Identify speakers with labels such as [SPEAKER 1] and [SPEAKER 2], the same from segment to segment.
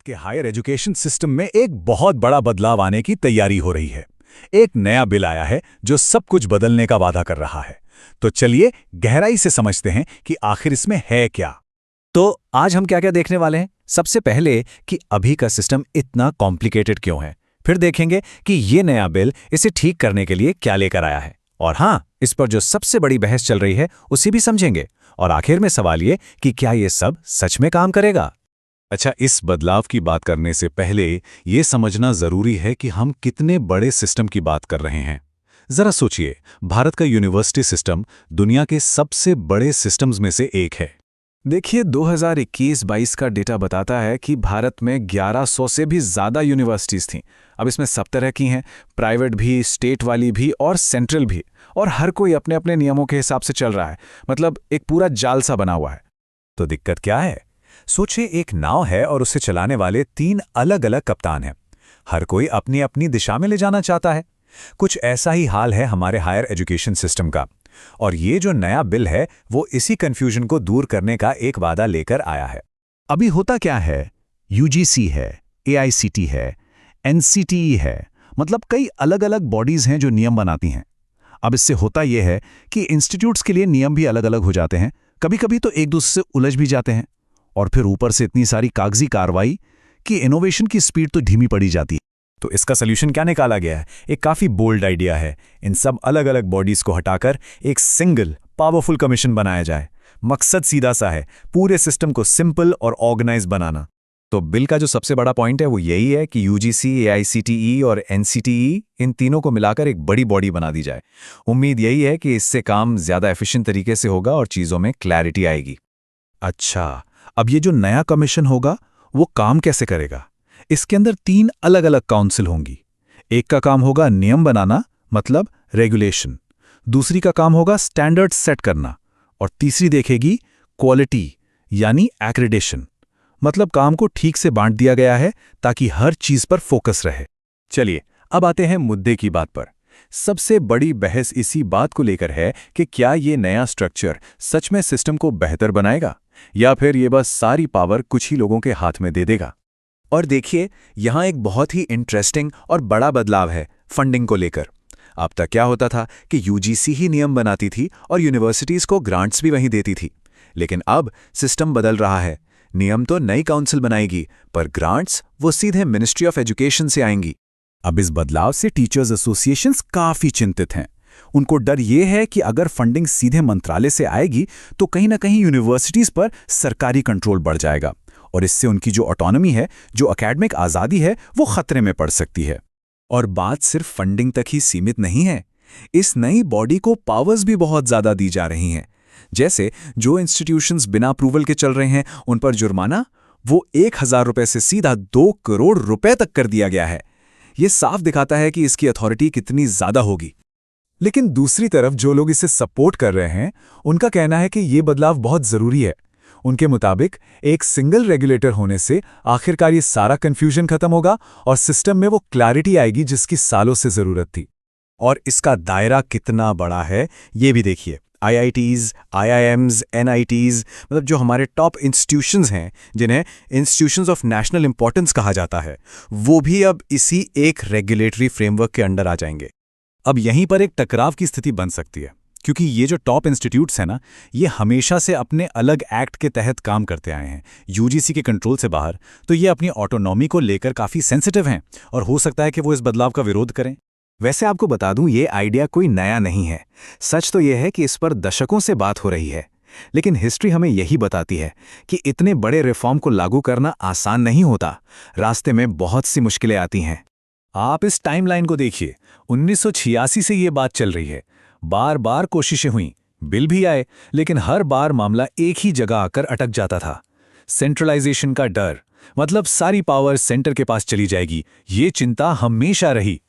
[SPEAKER 1] भारत के higher education system में एक बहुत बड़ा बदलाव आने की तैयारी हो रही है। एक नया बिल आया है जो सब कुछ बदलने का वादा कर रहा है। तो चलिए गहराई से समझते हैं कि आखिर इसमें है क्या।
[SPEAKER 2] तो आज हम क्या क्या देखने वाले हैं। सबसे पहले कि अभी का सिस्टम इतना कॉम्प्लिकेटेड क्यों है। फिर देखेंगे कि ये नया बिल इसे ठीक करने के लिए क्या लेकर आया है। और हाँ, इस पर जो सबसे बड़ी बहस चल रही है उसे भी समझेंगे। और आखिर में सवाल ये कि क्या ये सब सच में काम करेगा।
[SPEAKER 1] अच्छा, इस बदलाव की बात करने से पहले ये समझना जरूरी है कि हम कितने बड़े सिस्टम की बात कर रहे हैं। जरा सोचिए, भारत का यूनिवर्सिटी सिस्टम दुनिया के सबसे बड़े सिस्टम्स में से एक है।
[SPEAKER 3] देखिए 2021-22 का डेटा बताता है कि भारत में 1100 से भी ज़्यादा यूनिवर्सिटीज़ थीं। अब इसमें सब तरह की हैं, प्राइवेट भी, स्टेट वाली भी और सेंट्रल भी। और हर कोई अपने अपने नियमों के हिसाब से चल रहा है। मतलब एक पूरा जाल सा बना हुआ है।
[SPEAKER 1] तो दिक्कत क्या है? सोचिए, एक नाव है और उसे चलाने वाले 3 अलग अलग कप्तान हैं। हर कोई अपनी अपनी दिशा में ले जाना चाहता है। कुछ ऐसा ही हाल है हमारे हायर एजुकेशन सिस्टम का। और ये जो नया बिल है वो इसी कंफ्यूजन को दूर करने का एक वादा लेकर आया है।
[SPEAKER 3] अभी होता क्या है, यूजीसी है, एआईसीटी है, एनसीटीई है, मतलब कई अलग अलग बॉडीज हैं जो नियम बनाती हैं। अब इससे होता यह है कि इंस्टीट्यूट्स के लिए नियम भी अलग अलग हो जाते हैं। कभी कभी तो एक दूसरे से उलझ भी जाते हैं। और फिर ऊपर से इतनी सारी कागजी कार्रवाई कि इनोवेशन की स्पीड तो धीमी पड़ी जाती है।
[SPEAKER 1] तो इसका सल्यूशन क्या निकाला गया है? एक काफी बोल्ड आइडिया है। इन सब अलग अलग बॉडीज को हटाकर एक सिंगल पावरफुल कमीशन बनाया जाए। मकसद सीधा सा है, पूरे सिस्टम को सिंपल और ऑर्गेनाइज बनाना।
[SPEAKER 2] तो बिल का जो सबसे बड़ा पॉइंट है वो यही है कि यूजीसी, एआईसीटीई और एनसीटीई इन तीनों को मिलाकर एक बड़ी बॉडी बना दी जाए। उम्मीद यही है कि इससे काम ज्यादा एफिशिएंट तरीके से होगा और चीजों में क्लैरिटी आएगी।
[SPEAKER 3] अच्छा, अब ये जो नया कमीशन होगा वो काम कैसे करेगा? इसके अंदर 3 अलग अलग काउंसिल होंगी। एक का काम होगा नियम बनाना, मतलब रेगुलेशन। दूसरी का काम होगा स्टैंडर्ड सेट करना। और तीसरी देखेगी क्वालिटी, यानी एक्रेडिटेशन। मतलब काम को ठीक से बांट दिया गया है ताकि हर चीज पर फोकस रहे।
[SPEAKER 1] चलिए अब आते हैं मुद्दे की बात पर। सबसे बड़ी बहस इसी बात को लेकर है कि क्या ये नया स्ट्रक्चर सच में सिस्टम को बेहतर बनाएगा या फिर ये बस सारी पावर कुछ ही लोगों के हाथ में दे देगा।
[SPEAKER 2] और देखिए, यहाँ एक बहुत ही इंटरेस्टिंग और बड़ा बदलाव है फंडिंग को लेकर। अब तक क्या होता था कि यूजीसी ही नियम बनाती थी और यूनिवर्सिटीज को ग्रांट्स भी वहीं देती थी। लेकिन अब सिस्टम बदल रहा है। नियम तो नई काउंसिल बनाएगी, पर ग्रांट्स वो सीधे मिनिस्ट्री ऑफ एजुकेशन से आएंगी।
[SPEAKER 3] अब इस बदलाव से टीचर्स एसोसिएशंस काफी चिंतित हैं। उनको डर ये है कि अगर फंडिंग सीधे मंत्रालय से आएगी तो कहीं ना कहीं यूनिवर्सिटीज पर सरकारी कंट्रोल बढ़ जाएगा और इससे उनकी जो ऑटोनॉमी है, जो एकेडमिक आज़ादी है, वो खतरे में पड़ सकती है।
[SPEAKER 2] और बात सिर्फ फंडिंग तक ही सीमित नहीं है। इस नई बॉडी को पावर्स भी बहुत ज़्यादा दी जा रही हैं। जैसे जो इंस्टीट्यूशंस बिना अप्रूवल के चल रहे हैं उन पर जुर्माना वो 1000 रुपये से सीधा 2 करोड़ रुपए तक कर दिया गया है। ये साफ दिखाता है कि इसकी अथॉरिटी कितनी ज़्यादा होगी।
[SPEAKER 1] लेकिन दूसरी तरफ जो लोग इसे सपोर्ट कर रहे हैं उनका कहना है कि ये बदलाव बहुत ज़रूरी है। उनके मुताबिक एक सिंगल रेगुलेटर होने से आखिरकार ये सारा कंफ्यूजन खत्म होगा और सिस्टम में वो क्लैरिटी आएगी जिसकी सालों से ज़रूरत थी। और इसका दायरा कितना बड़ा है ये भी देखिए। आईआईटीज़, आईआईएम्स, एनआईटीज़, मतलब जो हमारे टॉप इंस्टीट्यूशंस हैं, जिन्हें इंस्टीट्यूशंस ऑफ नेशनल इंपॉर्टेंस कहा जाता है, वो भी अब इसी एक रेगुलेटरी फ्रेमवर्क के अंडर आ जाएंगे। अब यहीं पर एक टकराव की स्थिति बन सकती है, क्योंकि ये जो टॉप इंस्टीट्यूट्स हैं ना, ये हमेशा से अपने अलग एक्ट के तहत काम करते आए हैं, यूजीसी के कंट्रोल से बाहर। तो ये अपनी ऑटोनॉमी को लेकर काफ़ी सेंसिटिव हैं और हो सकता है कि वो इस बदलाव का विरोध करें।
[SPEAKER 2] वैसे आपको बता दूं, ये आइडिया कोई नया नहीं है। सच तो यह है कि इस पर दशकों से बात हो रही है। लेकिन हिस्ट्री हमें यही बताती है कि इतने बड़े रिफॉर्म को लागू करना आसान नहीं होता। रास्ते में बहुत सी मुश्किलें आती हैं।
[SPEAKER 1] आप इस टाइमलाइन को देखिए। 1986 से ये बात चल रही है। बार बार कोशिशें हुई, बिल भी आए, लेकिन हर बार मामला एक ही जगह आकर अटक जाता था। सेंट्रलाइजेशन का डर, मतलब सारी पावर सेंटर के पास चली जाएगी, ये चिंता हमेशा रही।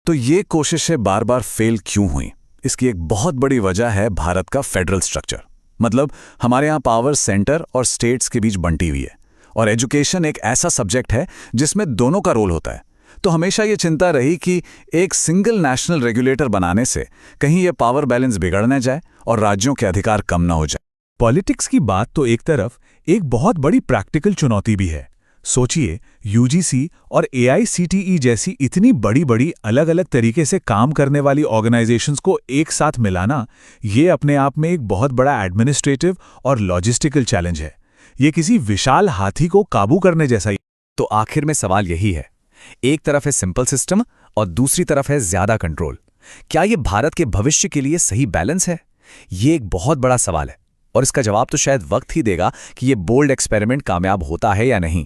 [SPEAKER 3] तो ये कोशिशें बार बार फेल क्यों हुई? इसकी एक बहुत बड़ी वजह है भारत का फेडरल स्ट्रक्चर। मतलब हमारे यहाँ पावर सेंटर और स्टेट्स के बीच बंटी हुई है और एजुकेशन एक ऐसा सब्जेक्ट है जिसमें दोनों का रोल होता है। तो हमेशा ये चिंता रही कि एक सिंगल नेशनल रेगुलेटर बनाने से कहीं ये पावर बैलेंस बिगड़ न जाए और राज्यों के अधिकार कम न हो जाए।
[SPEAKER 1] पॉलिटिक्स की बात तो एक तरफ, एक बहुत बड़ी प्रैक्टिकल चुनौती भी है।
[SPEAKER 3] सोचिए, यूजीसी और एआईसीटीई जैसी इतनी बड़ी-बड़ी अलग-अलग तरीके से काम करने वाली ऑर्गेनाइजेशंस को एक साथ मिलाना, ये अपने आप में एक बहुत बड़ा एडमिनिस्ट्रेटिव और लॉजिस्टिकल चैलेंज है। ये किसी विशाल हाथी को काबू करने जैसा ही।
[SPEAKER 2] तो आखिर में सवाल यही है, एक तरफ है सिंपल सिस्टम और दूसरी तरफ है ज्यादा कंट्रोल। क्या ये भारत के भविष्य के लिए सही बैलेंस है? ये एक बहुत बड़ा सवाल है और इसका जवाब तो शायद वक्त ही देगा कि ये बोल्ड एक्सपेरिमेंट कामयाब होता है या नहीं।